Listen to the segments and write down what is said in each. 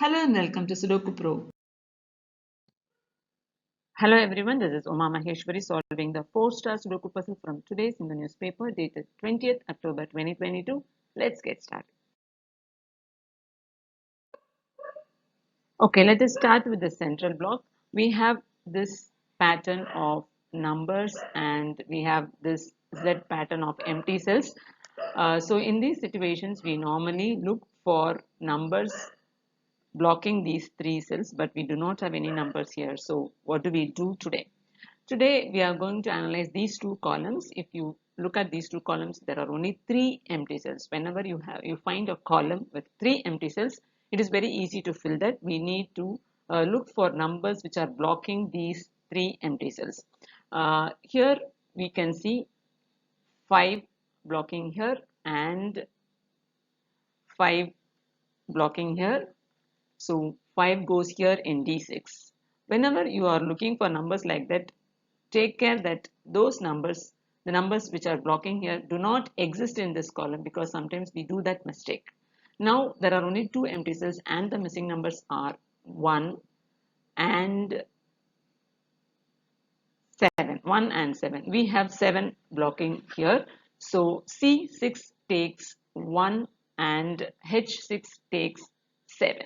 Hello and welcome to Sudoku Pro. Hello everyone, this is Uma Maheshwari solving the 4-star Sudoku puzzle from today's in the newspaper dated 20th October 2022. Let's get started. Okay, let us start with the central block. We have this pattern of numbers and we have this Z pattern of empty cells. So in these situations, we normally look for numbers blocking these three cells, but we do not have any numbers here. So what do we do today? Today we are going to analyze these two columns. If you look at these two columns, there are only three empty cells. Whenever you find a column with three empty cells, it is very easy to fill that. We need to look for numbers which are blocking these three empty cells. Here we can see 5 blocking here and 5 blocking here. So 5 goes here in D6. Whenever you are looking for numbers like that, take care that those numbers, the numbers which are blocking here, do not exist in this column, because sometimes we do that mistake. Now there are only two empty cells and the missing numbers are 1 and 7. 1 and 7. We have 7 blocking here. So C6 takes 1 and H6 takes 7.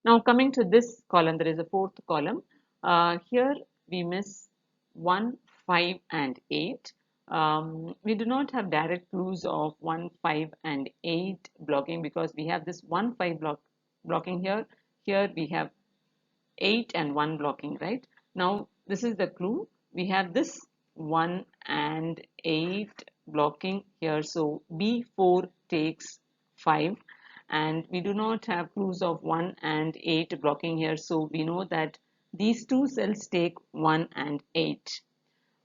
Now coming to this column, there is a fourth column. Here we miss 1, 5 and 8. We do not have direct clues of 1, 5 and 8 blocking, because we have this 1, 5 blocking here. Here we have 8 and 1 blocking, right? Now this is the clue. We have this 1 and 8 blocking here. So B4 takes 5. And we do not have clues of 1 and 8 blocking here, so we know that these two cells take 1 and 8.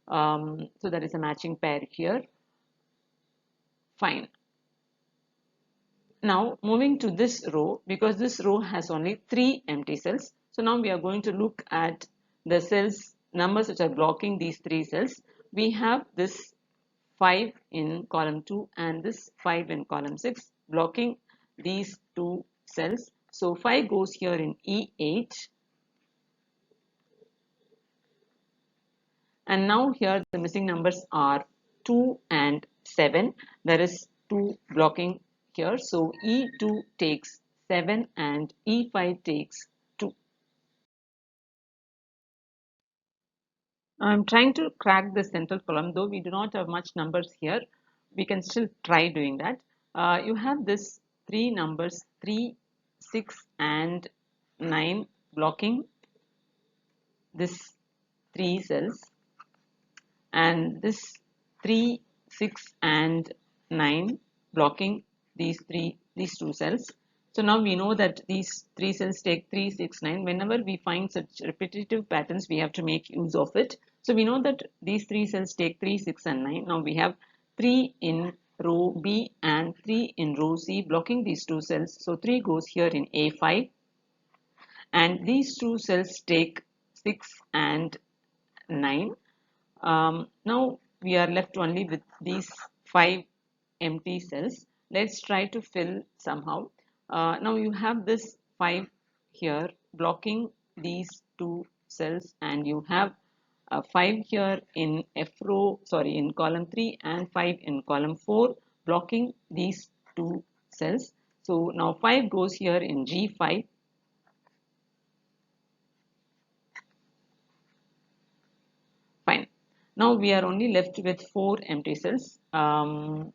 So that is a matching pair here. Fine. Now moving to this row, because this row has only 3 empty cells, so now we are going to look at the cells numbers which are blocking these 3 cells. We have this 5 in column 2 and this 5 in column 6 blocking these two cells. So 5 goes here in E8, and now here the missing numbers are 2 and 7. There is 2 blocking here, so E2 takes 7 and E5 takes 2. I'm trying to crack the central column, though we do not have much numbers here. We can still try doing that. You have this 3 numbers, 3, 6 and 9 blocking this 3 cells, and this 3, 6 and 9 blocking these two cells. So now we know that these 3 cells take 3, 6, 9. Whenever we find such repetitive patterns, we have to make use of it. So we know that these 3 cells take 3, 6 and 9. Now we have 3 in row B and 3 in row C blocking these two cells. So 3 goes here in A5, and these two cells take 6 and 9. Now we are left only with these 5 empty cells. Let's try to fill somehow. Now you have this 5 here blocking these two cells, and you have 5 here in in column 3 and 5 in column 4 blocking these two cells. So now 5 goes here in G5. Fine. Now we are only left with 4 empty cells. And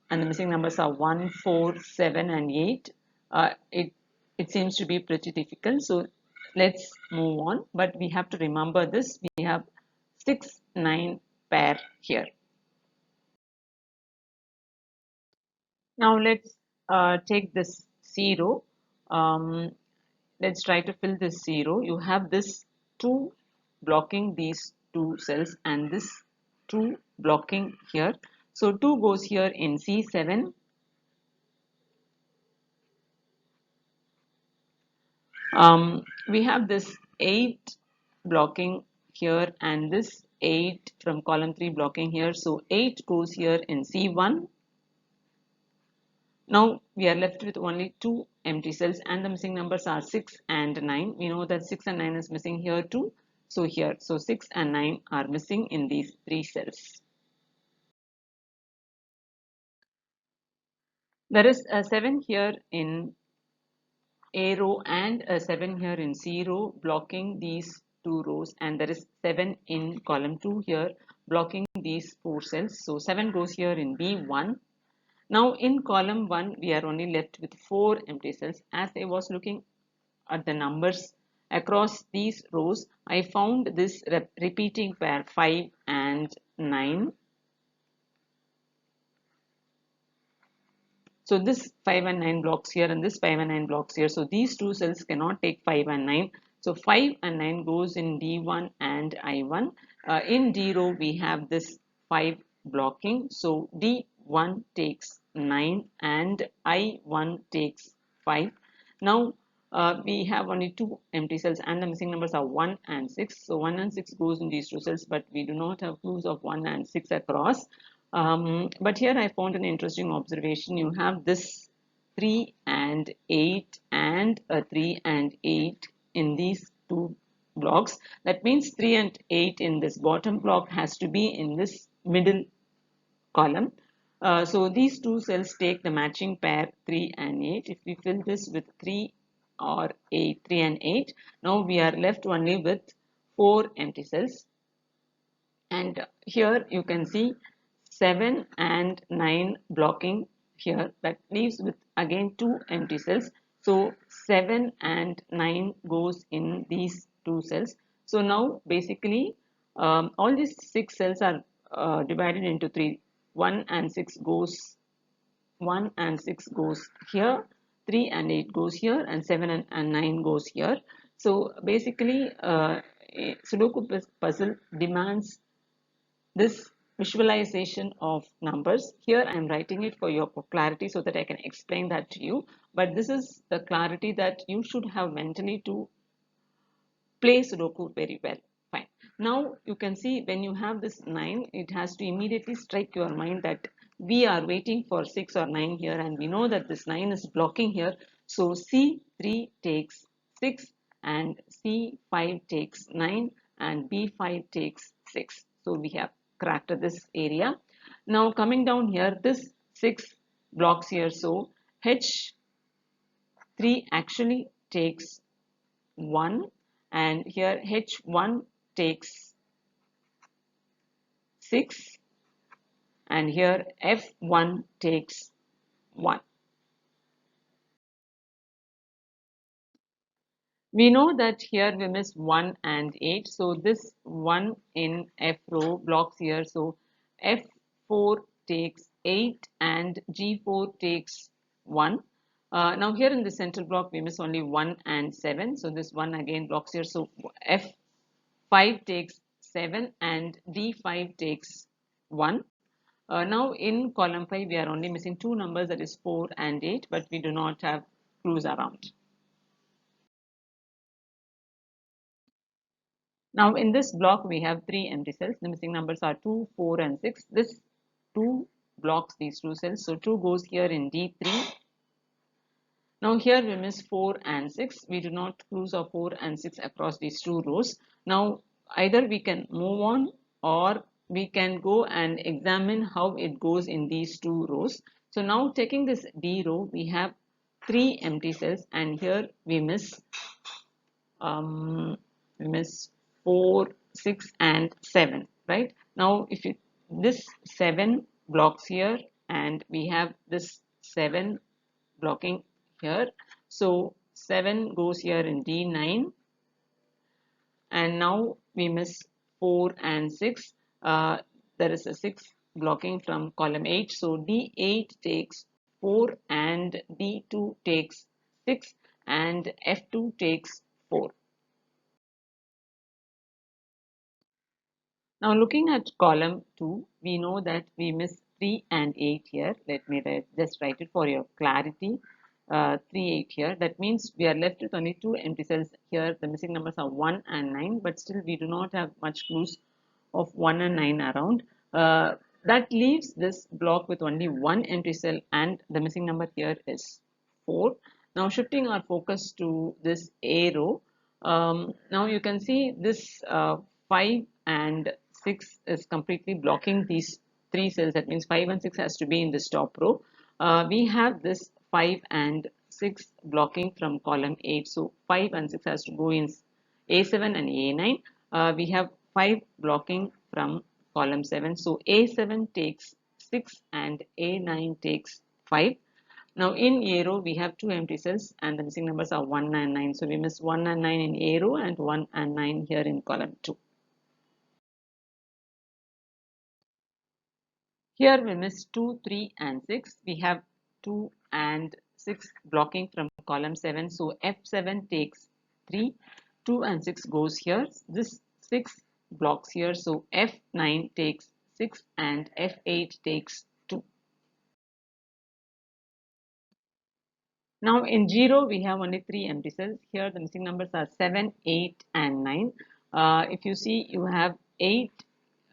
the missing numbers are 1, 4, 7 and 8. It seems to be pretty difficult, so let's move on, but we have to remember this. We have 6, 9 pair here. Now let's take this 0. um, let's try to fill this 0. You have this 2 blocking these two cells and this 2 blocking here, so 2 goes here in C7. We have this 8 blocking here and this 8 from column 3 blocking here. So 8 goes here in C1. Now we are left with only two empty cells and the missing numbers are 6 and 9. We know that 6 and 9 is missing here too. So here, so 6 and 9 are missing in these three cells. There is a 7 here in A row and a 7 here in C row blocking these two rows, and there is 7 in column 2 here blocking these four cells. So 7 goes here in B1. Now in column 1 we are only left with 4 empty cells. As I was looking at the numbers across these rows, I found this repeating pair 5 and 9. So this 5 and 9 blocks here and this 5 and 9 blocks here. So these two cells cannot take 5 and 9. So 5 and 9 goes in D1 and I1. In D row we have this 5 blocking. So D1 takes 9 and I1 takes 5. Now we have only two empty cells and the missing numbers are 1 and 6. So 1 and 6 goes in these two cells, but we do not have clues of 1 and 6 across. But here I found an interesting observation. You have this 3 and 8 and a 3 and 8 in these two blocks. That means 3 and 8 in this bottom block has to be in this middle column. So these two cells take the matching pair 3 and 8. If we fill this with 3 or 8, 3 and 8, now we are left only with 4 empty cells. And here you can see 7 and 9 blocking here. That leaves with again two empty cells. So 7 and 9 goes in these two cells. So now basically all these 6 cells are divided into 3. 1 and 6 goes 1 and 6 goes here, 3 and 8 goes here, and 7 and 9 goes here. So basically Sudoku puzzle demands this visualization of numbers. Here I am writing it for your clarity so that I can explain that to you, but this is the clarity that you should have mentally to play Sudoku very well. Fine. Now you can see when you have this 9, it has to immediately strike your mind that we are waiting for 6 or 9 here, and we know that this 9 is blocking here. So C3 takes 6 and C5 takes 9 and B5 takes 6. So we have cracked this area. Now coming down here, this 6 blocks here. So H3 actually takes 1 and here H1 takes 6 and here F1 takes 1. We know that here we miss 1 and 8. So this 1 in F row blocks here. So F4 takes 8 and G4 takes 1. Now here in the central block we miss only 1 and 7. So this 1 again blocks here. So F5 takes 7 and D5 takes 1. Now in column 5 we are only missing two numbers, that is 4 and 8, but we do not have clues around. Now in this block we have three empty cells. The missing numbers are 2, 4 and 6. This 2 blocks these two cells. So 2 goes here in D3. Now here we miss 4 and 6. We do not clues of 4 and 6 across these two rows. Now either we can move on or we can go and examine how it goes in these two rows. So now taking this D row, we have 3 empty cells and here we miss 4, 6 and 7, right? Now if you this 7 blocks here and we have this 7 blocking here. So 7 goes here in D9 and now we miss 4 and 6. There is a 6 blocking from column 8. So D8 takes 4 and D2 takes 6 and F2 takes 4. Now looking at column 2, we know that we miss 3 and 8 here. Let me just write it for your clarity. 3, 8 here. That means we are left with only two empty cells here. The missing numbers are 1 and 9, but still we do not have much clues of 1 and 9 around. That leaves this block with only one empty cell, and the missing number here is 4. Now shifting our focus to this A row, now you can see this 5 and 6 is completely blocking these 3 cells. That means 5 and 6 has to be in this top row. We have this 5 and 6 blocking from column 8. So 5 and 6 has to go in A7 and A9. We have 5 blocking from column 7. So A7 takes 6 and A9 takes 5. Now in A row we have 2 empty cells and the missing numbers are 1 and 9. So we miss 1 and 9 in A row and 1 and 9 here in column 2. Here we miss 2, 3 and 6. We have 2 and 6 blocking from column 7. So F7 takes 3, 2 and 6 goes here. This 6 blocks here. So F9 takes 6 and F8 takes 2. Now in 0 we have only 3 empty cells. Here the missing numbers are 7, 8 and 9. If you see, you have 8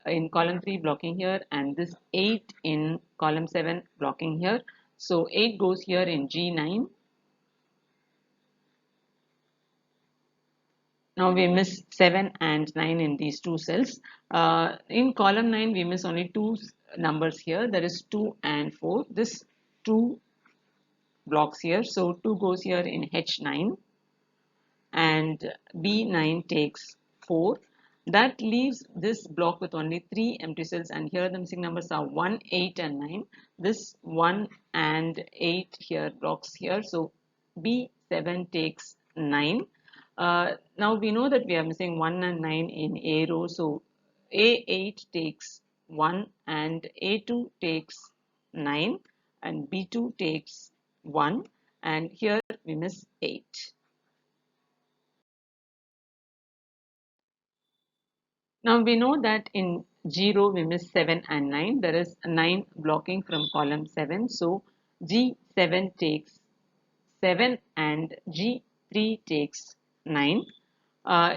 in column 3 blocking here and this 8 in column 7 blocking here. So 8 goes here in G9. Now we miss 7 and 9 in these two cells. In column 9 we miss only two numbers here, that is 2 and 4. This 2 blocks here, so 2 goes here in H9 and B9 takes 4. That leaves this block with only 3 empty cells, and here the missing numbers are 1, 8 and 9. This 1 and 8 here blocks here, so B7 takes 9. Now we know that we are missing 1 and 9 in A row, so A8 takes 1 and A2 takes 9 and B2 takes 1, and here we miss 8. Now we know that in 0 we miss 7 and 9. There is 9 blocking from column 7. So G7 takes 7 and G3 takes 9.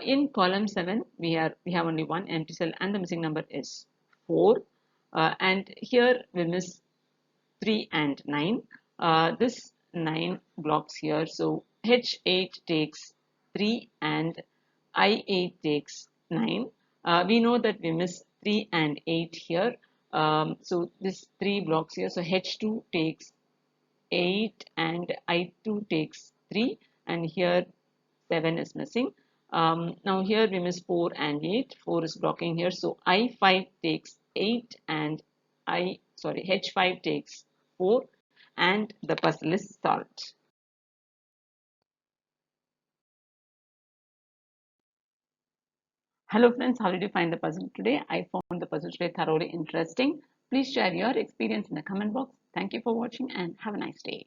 In column 7 we have only one empty cell and the missing number is 4. And here we miss 3 and 9. This 9 blocks here. So H8 takes 3 and I8 takes 9. We know that we miss 3 and 8 here. So this 3 blocks here. So H2 takes 8 and I2 takes 3, and here 7 is missing. Now here we miss 4 and 8. 4 is blocking here. So I5 takes 8 and H5 takes 4, and the puzzle is solved. Hello friends, how did you find the puzzle today? I found the puzzle today thoroughly interesting. Please share your experience in the comment box. Thank you for watching and have a nice day.